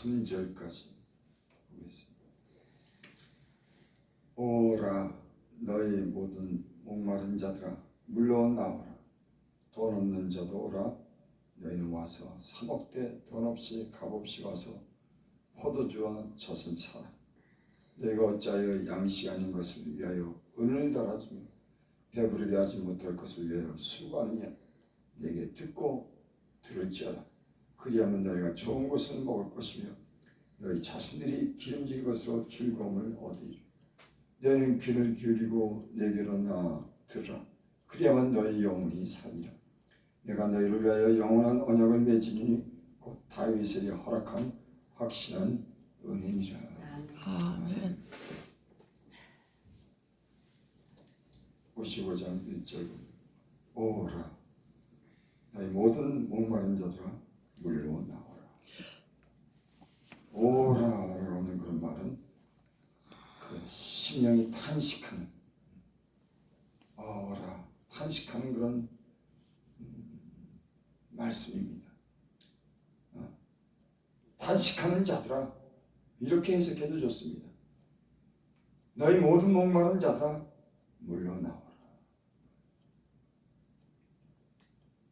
3절까지 보겠습니다. 오라 너희 모든 목마른 자들아 물러 나오라. 돈 없는 자도 오라. 너희는 와서 사 먹되 돈 없이 값없이 와서 포도주와 젖은 사라. 너희가 어찌하여 양식 아닌 것을 위하여 은을 달아주며 배부르게 하지 못할 것을 위하여 수고하느냐. 내게 듣고 들을지어다. 그리하면 너희가 좋은 것을 먹을 것이며 너희 자신들이 기름진 것으로 즐거움을 얻으리라. 너희는 귀를 기울이고 내게로 나아 들으라. 그리하면 너희 영혼이 살리라. 내가 너희를 위하여 영원한 언약을 맺으리니 곧 다윗에게 허락한 확신한 은혜니라. 아멘. 55장 1절 오라 너희 모든 목마른 자들아 물러 나오라. 오라라고 하는 그런 말은 그 심령이 탄식하는 오라 탄식하는 그런 말씀입니다. 탄식하는 자들아 이렇게 해석해도 좋습니다. 너희 모든 목마른 자들아 물러 나오라.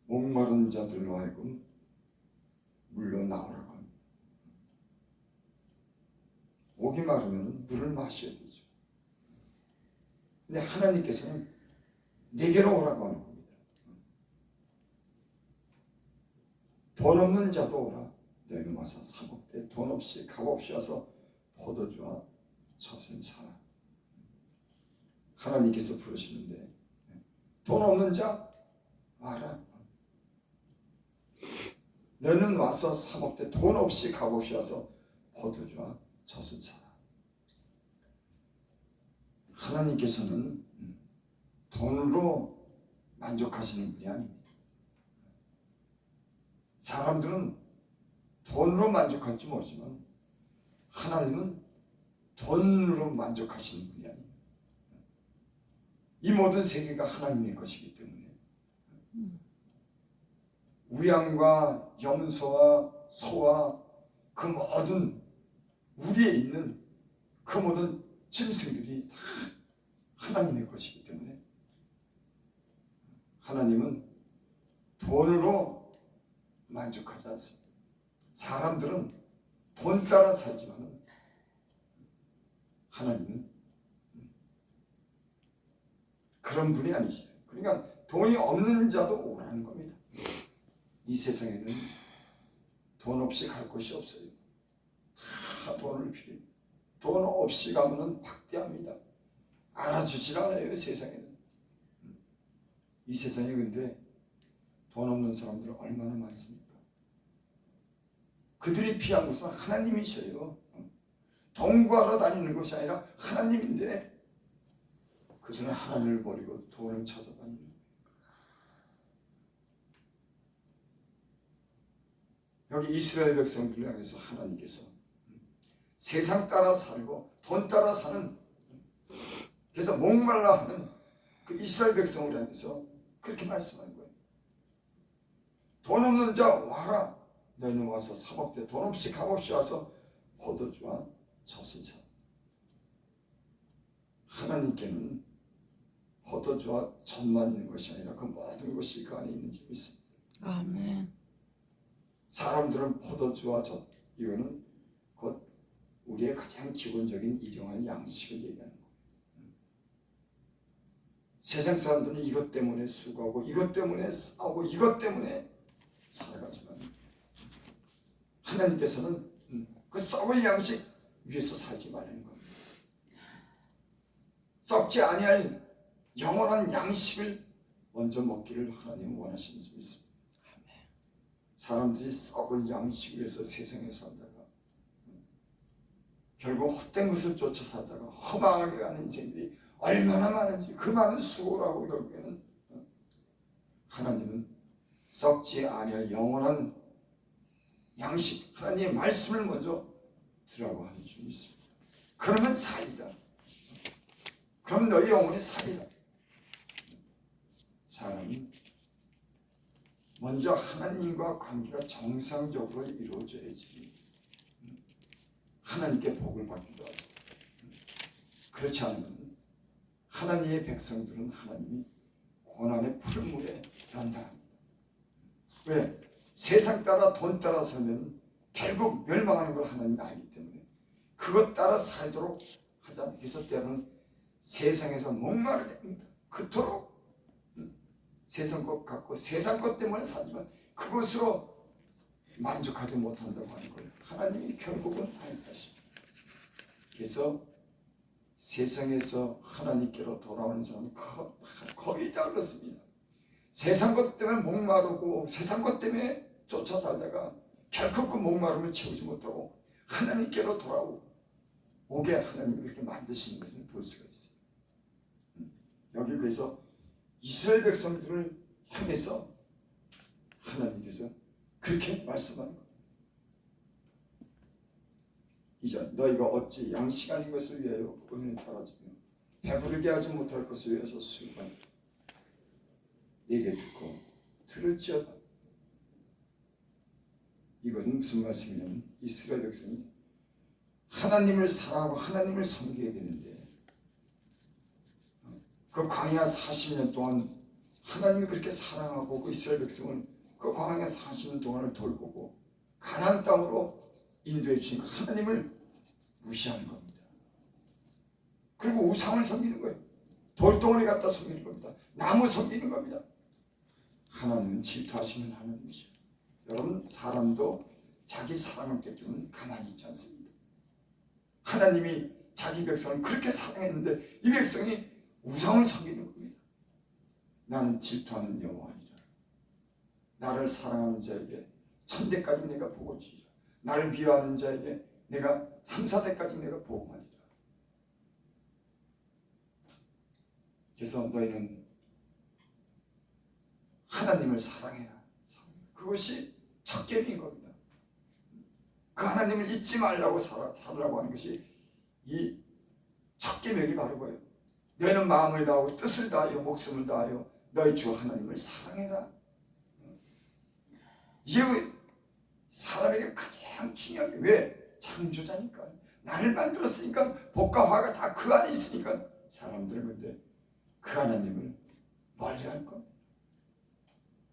목마른 자들로 하여금 물러 나오라고 합니다. 목이 마르면 물을 마셔야 되죠. 근데 하나님께서는 내게로 오라고 하는 겁니다. 돈 없는 자도 오라. 너희는 와서 사 먹되 돈 없이 값없이 와서 포도주와 젖은 사라. 하나님께서 부르시는데 돈 없는 자 와라. 너는 와서 사 먹되 돈 없이 값없이 와서 포도주와 젖은 사라. 하나님께서는 돈으로 만족하시는 분이 아닙니다. 사람들은 돈으로 만족할지 모르지만 하나님은 돈으로 만족하시는 분이 아닙니다. 이 모든 세계가 하나님의 것이기 때문에 우양과 염소와 소와 그 모든 우리에 있는 그 모든 짐승들이 다 하나님의 것이기 때문에 하나님은 돈으로 만족하지 않습니다. 사람들은 돈 따라 살지만 하나님은 그런 분이 아니시죠. 그러니까 돈이 없는 자도 오라는 겁니다. 이 세상에는 돈 없이 갈 곳이 없어요. 다 돈을 필요해요. 돈 없이 가면 박대합니다. 알아주질 않아요. 세상에는. 이 세상에 근데 돈 없는 사람들 얼마나 많습니까? 그들이 피한 것은 하나님이셔요. 돈 구하러 다니는 것이 아니라 하나님인데 그들은 하나님을 버리고 돈을 찾아다니는 거예요. 여기 이스라엘 백성들을 향해서 하나님께서 세상 따라 살고 돈 따라 사는 그래서 목말라 하는 그 이스라엘 백성을 향해서 그렇게 말씀하는 거예요. 돈 없는 자 와라. 너희는 와서 사 먹되 돈 없이 값없이 와서 포도주와 젖은 사라. 하나님께는 포도주와 젖만 있는 것이 아니라 그 모든 것이 그 안에 있는 줄 믿습니다. 아멘. 사람들은 포도주와 젖 이거는 곧 우리의 가장 기본적인 일용할 양식을 얘기하는 거예요. 세상 사람들은 이것 때문에 수고하고 이것 때문에 싸우고 이것 때문에 살아가지만 하나님께서는 그 썩을 양식 위해서 살지 말라는 겁니다. 썩지 아니할 영원한 양식을 먼저 먹기를 하나님은 원하시는 줄 믿습니다. 사람들이 썩을 양식 위해서 세상에 살다가 결국 헛된 것을 쫓아 살다가 허망하게 가는 인생들이 얼마나 많은지 그 많은 수고를 하고 결국에는 하나님은 썩지 아니할 영원한 양식 하나님의 말씀을 먼저 들으라고 하는 줄 믿습니다. 그러면 살리라. 그럼 너희 영혼이 살리라. 사람은 먼저 하나님과 관계가 정상적으로 이루어져야지 하나님께 복을 받기도 하고, 그렇지 않으면 하나님의 백성들은 하나님이 고난의 푸른 물에 연단합니다. 왜? 세상 따라 돈 따라 살면 결국 멸망하는 걸 하나님이 알기 때문에 그것 따라 살도록 하자. 그래서 때로는 세상에서 목마르게 됩니다. 그토록 세상 것 갖고 세상 것 때문에 살지만 그것으로 만족하지 못한다고 하는 걸 하나님이 결국은 알 것입니다. 그래서 세상에서 하나님께로 돌아오는 사람은 거의 다 그렇습니다. 세상 것 때문에 목마르고 세상 것 때문에 쫓아 살다가 결코 그 목마름을 채우지 못하고 하나님께로 돌아오게 하나님이 그렇게 만드시는 것을 볼 수가 있어요. 여기 그래서 이스라엘 백성들을 향해서 하나님께서 그렇게 말씀하는 겁니다. 이제 너희가 어찌 양식 아닌 것을 위하여 은혜를 따라주며 배부르게 하지 못할 것을 위해서 수고하니 내게 듣고 들을지어다. 이것은 무슨 말씀이냐면 이스라엘 백성이 하나님을 사랑하고 하나님을 섬겨야 되는데 그 광야 40년 동안 하나님이 그렇게 사랑하고 그 이스라엘 백성은 그 광야 40년 동안을 돌보고 가나안 땅으로 인도해 주신 하나님을 무시하는 겁니다. 그리고 우상을 섬기는 거예요. 돌덩어리 갖다 섬기는 겁니다. 나무 섬기는 겁니다. 하나님은 질투하시는 하나님이죠. 여러분, 사람도 자기 사랑을 뺏기면 가만히 있지 않습니다. 하나님이 자기 백성을 그렇게 사랑했는데 이 백성이 우상을 섬기는 겁니다. 나는 질투하는 여호와니라. 나를 사랑하는 자에게 천대까지 내가 복을 주리라. 나를 미워하는 자에게 내가 3, 4대까지 내가 복음하리라. 그래서 너희는 하나님을 사랑해라. 그것이 첫 계명인 겁니다. 그 하나님을 잊지 말라고 살으라고 하는 것이 이 첫 계명이 바로 거예요. 너희는 마음을 다하고 뜻을 다하여 목숨을 다하여 너희 주 하나님을 사랑해라. 이게 사람에게 가장 중요한 게 왜? 창조자니까. 나를 만들었으니까 복과 화가 다 그 안에 있으니까 사람들은 근데 그 하나님을 멀리할 겁니다.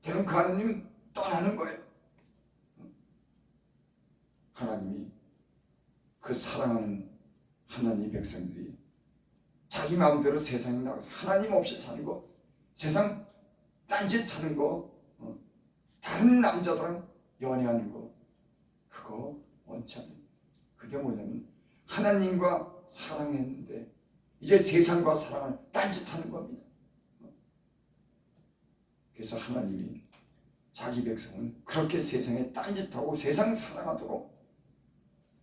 그럼 그 하나님은 떠나는 거예요. 하나님이 그 사랑하는 하나님 백성들이 자기 마음대로 세상에 나가서 하나님 없이 사는 거, 세상 딴짓하는 거, 다른 남자들랑 연애하는 거, 그거 원치 않아요. 그게 뭐냐면 하나님과 사랑했는데 이제 세상과 사랑을 딴짓하는 겁니다. 그래서 하나님이 자기 백성은 그렇게 세상에 딴짓하고 세상 사랑하도록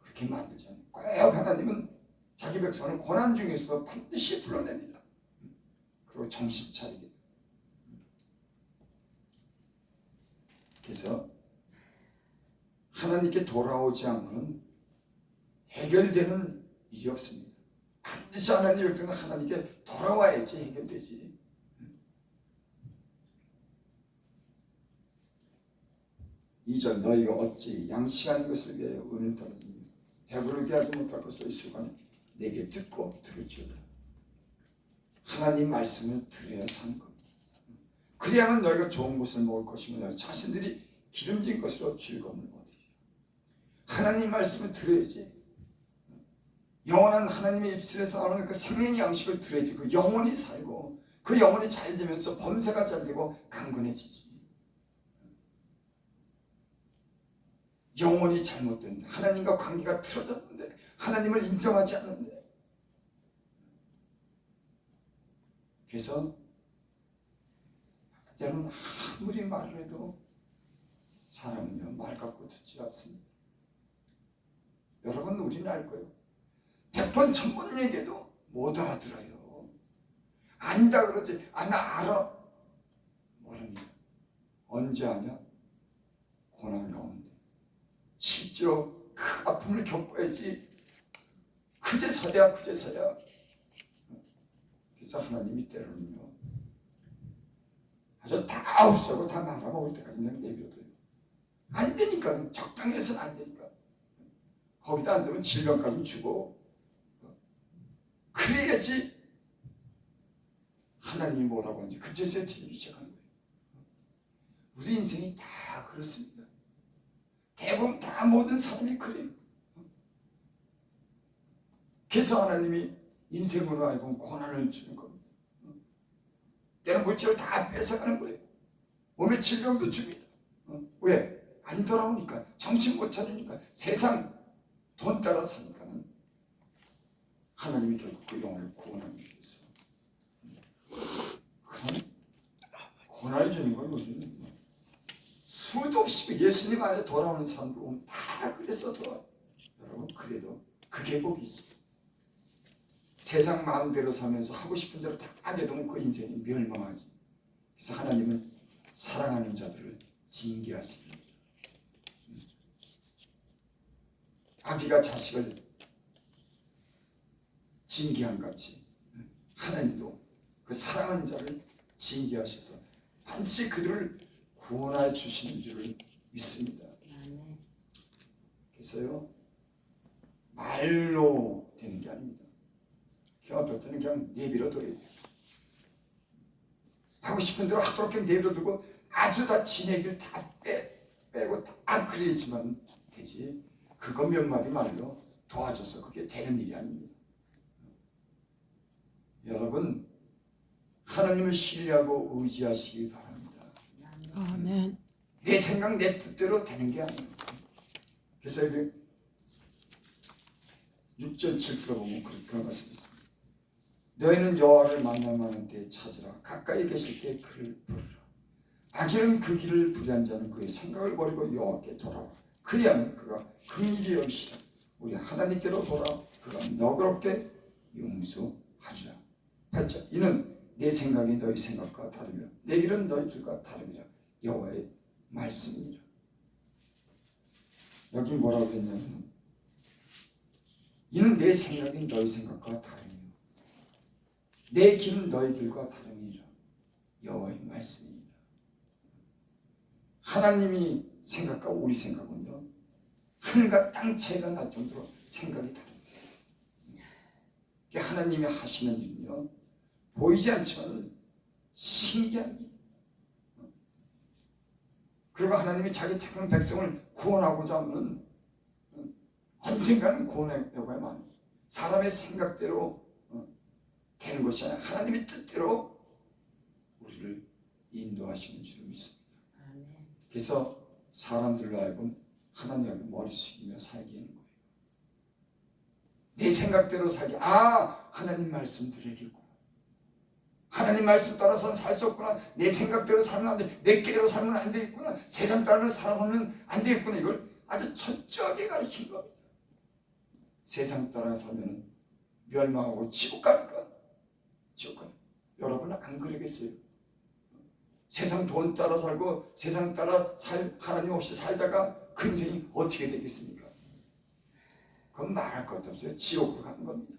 그렇게 만들지 않아요. 꼭 하나님은 자기 백성을 고난 중에서도 반드시 불러냅니다. 그리고 정신 차리게. 그래서 하나님께 돌아오지 않고는 해결되는 일이 없습니다. 반드시 하나님의 백성은 하나님께 돌아와야지 해결되지. 2절 너희가 어찌 양식 아닌 것을 위하여 은을 떨어지며 배부르게 하지 못할 것을 수고하니 내게 듣고 들을지어다. 하나님 말씀을 들어야 사는 겁니다. 그래야만 너희가 좋은 것을 먹을 것이며 너희 자신들이 기름진 것으로 즐거움을 얻으리라. 하나님 말씀을 들어야지. 영원한 하나님의 입술에서 나오는 그 생명의 양식을 들어야지. 그 영혼이 살고 그 영혼이 잘 되면서 범사가 잘 되고 강건해지지. 영혼이 잘못됐는데 하나님과 관계가 틀어졌는데 하나님을 인정하지 않는데 그래서 때로는 아무리 말을 해도 사람은요 말 갖고 듣지 않습니다. 여러분 우리는 알 거예요. 100번 1000번 얘기해도 못 알아들어요. 안다 그러지 나 알아 모릅니다. 언제 아냐? 고난 가운데 실제로 그 아픔을 겪어야지 그제서야 그래서 하나님이 때로는요 아주 다 없애고 다 말아먹을 때까지 그냥 내버려둬요. 안 되니까 적당히 해서는 안 되니까 거기다 안 되면 질병까지 주고 그래야지 하나님이 뭐라고 하는지 그제서야 들리기 시작하는 거예요. 우리 인생이 다 그렇습니다. 대부분 다 모든 사람이 그래요. 그래서 하나님이 인생으로 알고 고난을 주는 겁니다. 때는 물질을 다 뺏어가는 거예요. 몸에 질병도 줍니다. 왜? 안 돌아오니까, 정신 못 차리니까, 세상 돈 따라 사니까는 하나님이 결국 그 영혼을 구원하기 위해서 그런 고난을 주는 걸 우리는 수도 없이 예수님 안에 돌아오는 사람들 보면 다 그래서 돌아와요. 여러분, 그래도 그게 복이지. 세상 마음대로 살면서 하고 싶은 대로 다 하게 되면 그 인생이 멸망하지. 그래서 하나님은 사랑하는 자들을 징계하십니다. 아비가 자식을 징계한 같이 하나님도 그 사랑하는 자를 징계하셔서 반드시 그들을 구원해 주시는 줄을 믿습니다. 그래서요, 말로 되는 게 아닙니다. 어떨 때는 그냥 내버려둬야 돼요. 하고 싶은 대로 하도록 내버려두고 아주 다 지내기를 다 빼고 다 그래야지만 되지. 그거 몇 마디 말로 도와줘서 그게 되는 일이 아닙니다. 여러분, 하나님을 신뢰하고 의지하시기 바랍니다. 아멘. 내 생각 내 뜻대로 되는 게 아니에요. 그래서 여기 6절 7절 보면 그런 말씀이 있습니다. 너희는 여호와를 만날만한 때에 찾으라. 가까이 계실 때 그를 부르라. 악인은 그 길을 불의한 자는 그의 생각을 버리고 여호와께 돌아오라. 그리하면 그가 긍휼히 여기시라. 우리 하나님께로 돌아 그가 너그럽게 용서하리라. 8절 이는 내 생각이 너희 생각과 다르며 내 길은 너희들과 다름이라. 여호와의 말씀이라. 여기 뭐라고 했냐면 이는 내 생각이 너희 생각과 다르며 내 길은 너희들과 다름이라. 여호와의 말씀입니다. 하나님이 생각과 우리 생각은요, 하늘과 땅 차이가 날 정도로 생각이 다릅니다. 하나님이 하시는 일은요, 보이지 않지만 신기합니다. 그리고 하나님이 자기 택한 백성을 구원하고자 하면 언젠가는 구원하려고 하면 사람의 생각대로 되는 것이 아니라 하나님의 뜻대로 우리를 인도하시는 줄 믿습니다. 그래서 사람들로 하여금 하나님을 머리 숙이며 살게 하는 거예요. 내 생각대로 살게. 하나님 말씀 들으겠구나. 하나님 말씀 따라서는 살 수 없구나. 내 생각대로 살면 안 돼. 내 깨로 살면 안 되겠구나. 세상 따라서 살면 안 되겠구나. 이걸 아주 철저하게 가르친 겁니다. 세상 따라 살면 멸망하고 지옥 갑니까? 지옥 갑니다. 여러분은 안 그러겠어요? 세상 돈 따라 살고 세상 따라 하나님 없이 살다가 그 인생이 어떻게 되겠습니까? 그건 말할 것도 없어요. 지옥으로 가는 겁니다.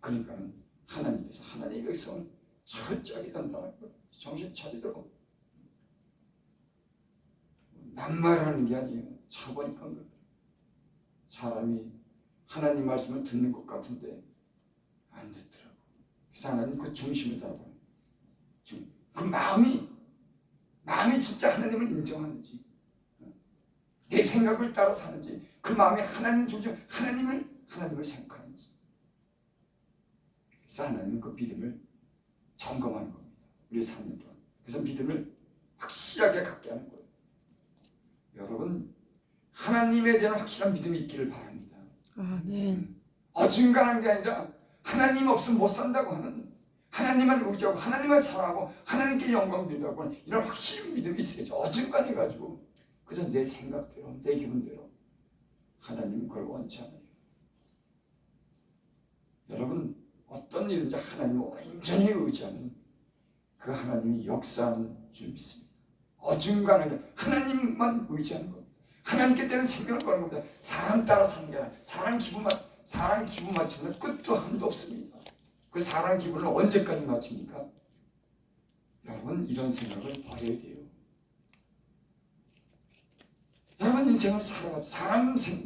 그러니까는 하나님께서 하나님의 백성을 철저하게 단단할 거예요. 정신 차리도록. 낱말하는 게 아니에요. 차버리는 거예요. 사람이 하나님 말씀을 듣는 것 같은데 안 듣더라고. 그래서 하나님 그 중심을 따라보는 그 마음이 진짜 하나님을 인정하는지 내 생각을 따라 사는지 그 마음이 하나님 중심 하나님을 생각하는지. 그래서 하나님은 그 믿음을 점검하는 겁니다. 우리 3년 동안. 그래서 믿음을 확실하게 갖게 하는 거예요. 여러분, 하나님에 대한 확실한 믿음이 있기를 바랍니다. 아멘. 어중간한 게 아니라 하나님 없으면 못 산다고 하는, 하나님만 의지하고 하나님만 사랑하고 하나님께 영광 드리려고 하는 이런 확실한 믿음이 있어야죠. 어중간해가지고 그저 내 생각대로 내 기분대로. 하나님은 그걸 원치 않아요. 여러분, 어떤 일인지 하나님을 완전히 의지하면 그 하나님이 역사하는 줄 믿습니다. 어중간하게 하나님만 의지하는 겁니다. 하나님께 대한 생명을 거는 겁니다. 사람 따라 사는 게 아니라 사람 기분 맞추면 끝도 한도 없습니다. 그 사람 기분을 언제까지 맞춥니까? 여러분, 이런 생각을 버려야 돼요. 여러분, 인생을 살아가지.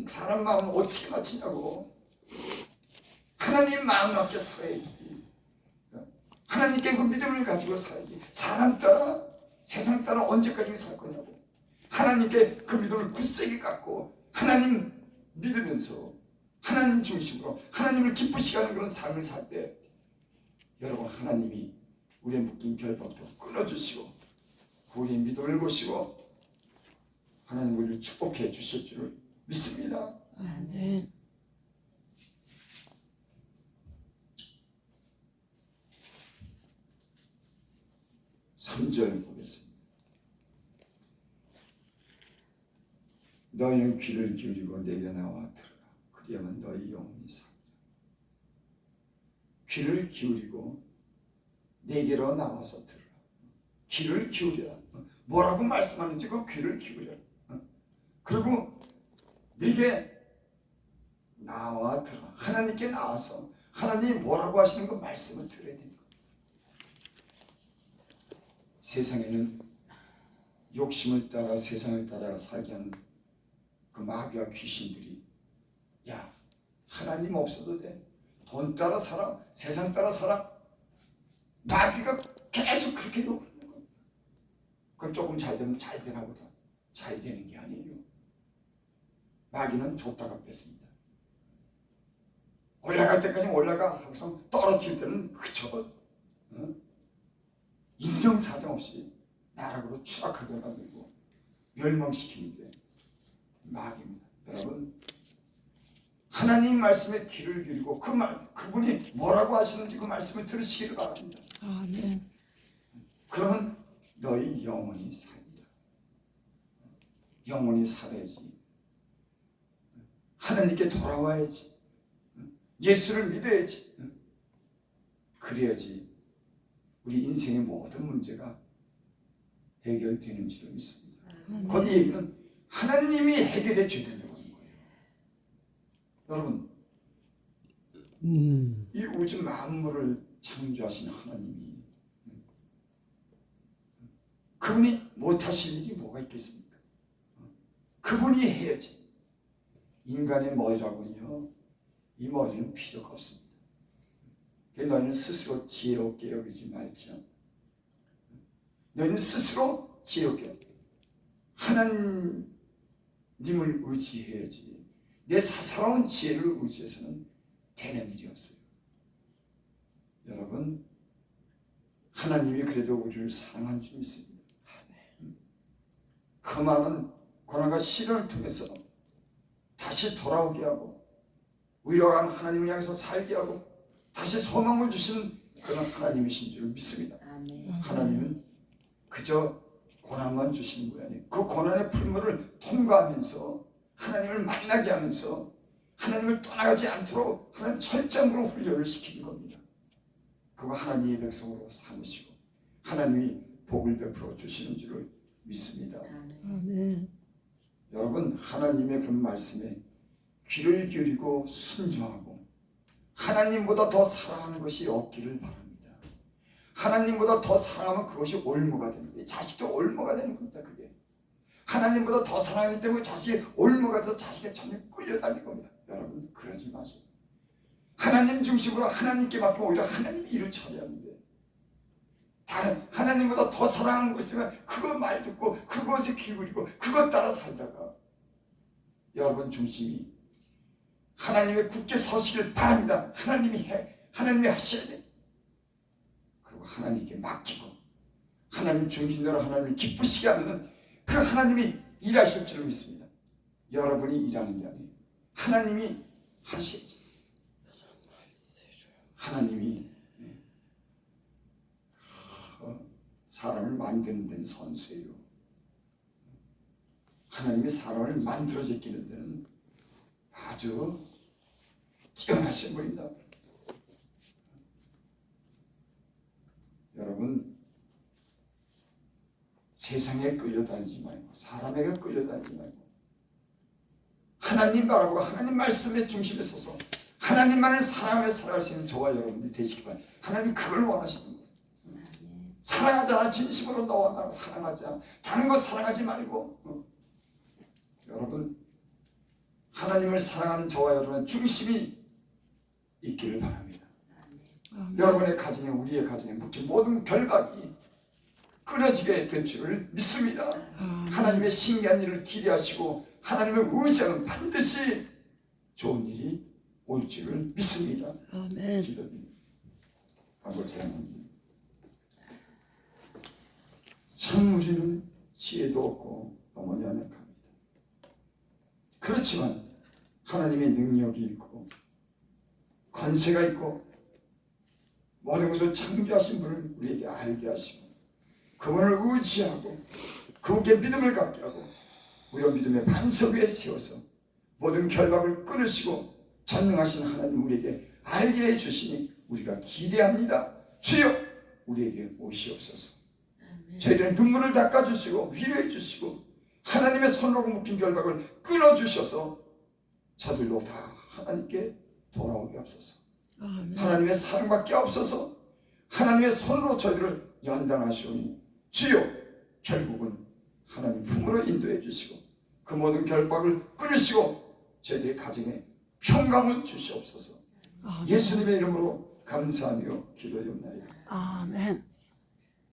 사람 마음을 어떻게 맞추냐고. 하나님 마음 맞게 살아야지. 하나님께 그 믿음을 가지고 살아야지. 사람 따라, 세상 따라 언제까지 살 거냐고. 하나님께 그 믿음을 굳세게 갖고 하나님 믿으면서 하나님 중심으로 하나님을 기쁘시게 하는 그런 삶을 살 때 여러분, 하나님이 우리의 묶인 결박도 끊어주시고 우리의 믿음을 보시고 하나님 우리를 축복해 주실 줄을 믿습니다. 아멘. 3절 보겠습니다. 너희는 귀를 기울이고 내게 나와 들으라. 그리하면 너희 영혼이 살리라. 귀를 기울이고 내게로 나와서 들으라. 귀를 기울여라. 뭐라고 말씀하는지 그 귀를 기울여라. 그리고 내게 나와 들으라. 하나님께 나와서 하나님이 뭐라고 하시는 그 말씀을 들어야 됩니다. 세상에는 욕심을 따라 세상을 따라 살게 하는 그 마귀와 귀신들이 야, 하나님 없어도 돼. 돈 따라 살아. 세상 따라 살아. 마귀가 계속 그렇게 욕하는 겁니다. 그럼 조금 잘 되면 잘 되나 보다. 잘 되는 게 아니에요. 마귀는 줬다가 뺐습니다. 올라갈 때까지 올라가. 항상 떨어질 때는 그쳐. 인정사정 없이 나락으로 추락하게 만들고 멸망시키는 게 마귀입니다. 여러분, 하나님 말씀에 귀를 기울이고 그분이 뭐라고 하시는지 그 말씀을 들으시기를 바랍니다. 아멘. 그러면 너희 영혼이 살리라. 영혼이 살아야지. 하나님께 돌아와야지. 예수를 믿어야지. 그래야지 우리 인생의 모든 문제가 해결되는 줄을 믿습니다. 그 얘기는 하나님이 해결해 줘야 된다고 하는 거예요. 여러분, 이 우주 만물을 창조하신 하나님이 그분이 못하실 일이 뭐가 있겠습니까? 그분이 해야지. 인간의 머리라고는요, 이 머리는 필요가 없습니다. 너희는 스스로 지혜롭게 여기지 말지요. 너희는 스스로 지혜롭게 하나님을 의지해야지. 내 사사로운 지혜를 의지해서는 되는 일이 없어요. 여러분, 하나님이 그래도 우리를 사랑한 줄 믿습니다. 그 많은 고난과 시련을 통해서 다시 돌아오게 하고 위로한 하나님을 향해서 살게 하고 다시 소망을 주시는 그런 하나님이신 줄 믿습니다. 하나님은 그저 고난만 주시는 분이 아니에요. 그 고난의 풀물을 통과하면서 하나님을 만나게 하면서 하나님을 떠나가지 않도록 하나님 철저으로 훈련을 시키는 겁니다. 그거 하나님의 백성으로 삼으시고 하나님이 복을 베풀어 주시는 줄을 믿습니다. 아멘. 여러분, 하나님의 그런 말씀에 귀를 기울이고 순종하고 하나님보다 더 사랑하는 것이 없기를 바랍니다. 하나님보다 더 사랑하면 그것이 올무가 되는 거예요. 자식도 올무가 되는 겁니다. 그게 하나님보다 더 사랑하기 때문에 자식이 올무가 돼서 자식의 참에 끌려다닐 겁니다. 여러분, 그러지 마세요. 하나님 중심으로 하나님께 맡기면 오히려 하나님이 일을 처리하는데 다른 하나님보다 더 사랑하는 것 있으면 그거 말 듣고 그것에 귀 기울이고 그것 따라 살다가 여러분 중심이 하나님의 굳게 서시길 바랍니다. 하나님이 하셔야 돼. 그리고 하나님께 맡기고 하나님 중심대로 하나님을 기쁘시게 하면 그 하나님이 일하실 줄 믿습니다. 여러분이 일하는 게 아니에요. 하나님이 하시지. 하나님이 사람을 만드는 데는 선수예요. 하나님이 사람을 만들어 제끼는 데는 아주 뛰어나신 분입니다. 여러분, 세상에 끌려다니지 말고 사람에게 끌려다니지 말고 하나님 바라보고 하나님 말씀의 중심에 서서 하나님만을 사랑하며 살아갈 수 있는 저와 여러분들이 되시기 바랍니다. 하나님 그걸 원하시는 거예요. 사랑하자. 진심으로 너와 나를 사랑하자. 다른 것 사랑하지 말고 여러분, 하나님을 사랑하는 저와 여러분의 중심이 있기를 바랍니다. 아멘. 여러분의 가정에, 우리의 가정에 묵힌 모든 결박이 끊어지게 될 줄을 믿습니다. 아멘. 하나님의 신기한 일을 기대하시고 하나님을 의지하면 반드시 좋은 일이 올 줄을 믿습니다. 아멘. 기도드립니다. 아버지 하나님, 참 우리는 지혜도 없고 너무 연약합니다. 그렇지만 하나님의 능력이 있고 권세가 있고 모든 것을 창조하신 분을 우리에게 알게 하시고 그분을 의지하고 그분께 믿음을 갖게 하고 우리의 믿음의 반석 위에 세워서 모든 결박을 끊으시고 전능하신 하나님 우리에게 알게 해주시니 우리가 기대합니다. 주여 우리에게 오시옵소서. 저희들의 눈물을 닦아주시고 위로해 주시고 하나님의 손으로 묶인 결박을 끊어주셔서 저들로 다 하나님께 돌아오게 하옵소서. 아멘. 하나님의 사랑밖에 없어서 하나님의 손으로 저희들을 연단하시오니 주여 결국은 하나님 품으로 인도해 주시고 그 모든 결박을 끊으시고 저희들의 가정에 평강을 주시옵소서. 아멘. 예수님의 이름으로 감사하며 기도드립니다. 아멘.